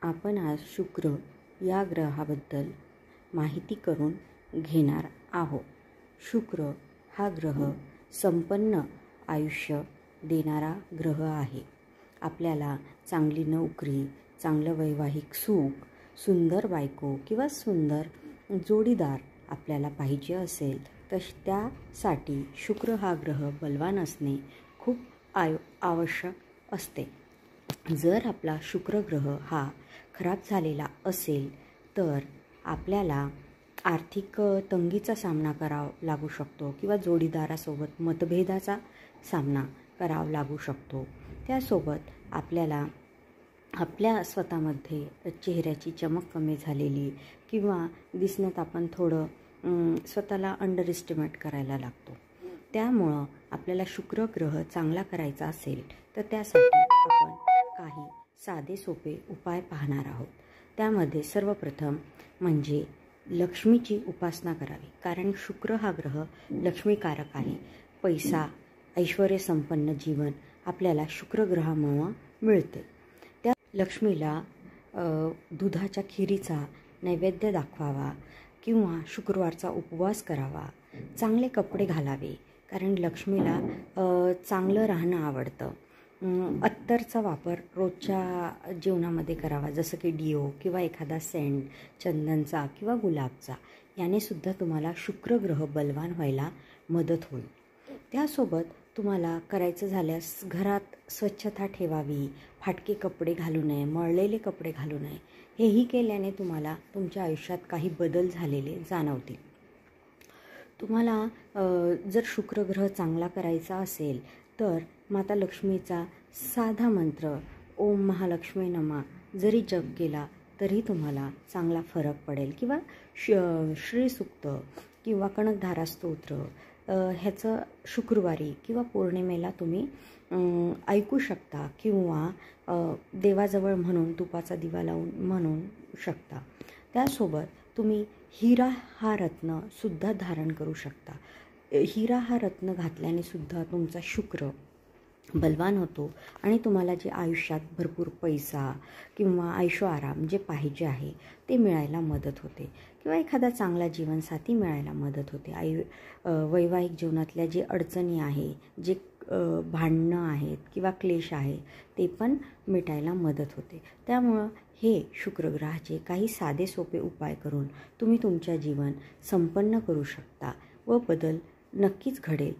आपण आज शुक्र या ग्रहाबद्दल माहिती करून घेणार आहोत. शुक्र हा ग्रह संपन्न आयुष्य देणारा ग्रह आहे. आपल्याला चांगली नोकरी, चांगलं वैवाहिक सुख, सुंदर बायको किंवा सुंदर जोडीदार आपल्याला पाहिजे असेल तर त्यासाठी शुक्र हा ग्रह बलवान असणे खूप आवश्यक असते. जर आपला शुक्र ग्रह हा खराब झालेला असेल तर आपल्याला आर्थिक तंगीचा सामना करावा लागू शकतो किंवा जोडीदारासोबत मतभेदाचा सामना करावा लागू शकतो. त्यासोबत आपल्याला आपल्या स्वतःमध्ये चेहऱ्याची चमक कमी झालेली किंवा दिसण्यात आपण थोडं स्वतःला अंडर एस्टिमेट करायला लागतो. त्यामुळं आपल्याला शुक्र ग्रह चांगला करायचा असेल तर त्यासाठी आपण काही साधे सोपे उपाय पाहणार आहोत. त्यामध्ये सर्वप्रथम म्हणजे लक्ष्मीची उपासना करावी, कारण शुक्र हा ग्रह लक्ष्मीकारक आहे. पैसा, ऐश्वर्य संपन्न जीवन आपल्याला शुक्र ग्रहामुळे मिळते. त्या लक्ष्मीला दुधाच्या खिरीचा नैवेद्य दाखवावा किंवा शुक्रवारचा उपवास करावा. चांगले कपडे घालावे, कारण लक्ष्मीला चांगलं राहणं आवडतं. अत्तरचा वापर रोजच्या जीवनामध्ये करावा, जसं की डिओ किंवा एखादा सेंट, चंदनचा किंवा गुलाबचा. याने सुद्धा तुम्हाला शुक्र ग्रह बलवान व्हायला मदत होईल. त्यासोबत तुम्हाला करायचं झाल्यास घरात स्वच्छता ठेवावी, फाटके कपडे घालू नये, मळलेले कपडे घालू नये. हेही केल्याने तुम्हाला तुमच्या आयुष्यात काही बदल झालेले जाणवतील. तुम्हाला जर शुक्र ग्रह चांगला करायचा असेल तर माता लक्ष्मीचा साधा मंत्र ओम महालक्ष्मी नमः जरी जप केला तरी तुम्हाला चांगला फरक पडेल. किंवा श्रीसूक्त किंवा कणकधारा स्तोत्र ह्याचं शुक्रवारी किंवा पौर्णिमेला तुम्ही ऐकू शकता किंवा देवाजवळ म्हणून तुपाचा दिवा लावून म्हणू शकता. त्यासोबत तुम्ही हिरा हा रत्न सुद्धा धारण करू शकता. हिरा हा रत्न घातल्याने सुद्धा तुमचा शुक्र बलवान होतो आणि तुम्हाला जे आयुष्यात भरपूर पैसा किंवा ऐशो आराम जे पाहिजे आहे ते मिळायला मदत होते किंवा एखादा चांगला जीवनसाथी मिळायला मदत होते. वैवाहिक जीवनातल्या जे अडचणी आहे, जे भांडणं आहेत किंवा क्लेश आहे ते पण मिटायला मदत होते. त्यामुळं हे शुक्रग्रहाचे काही साधे सोपे उपाय करून तुम्ही तुमच्या जीवन संपन्न करू शकता व बदल नक्कीच घडेल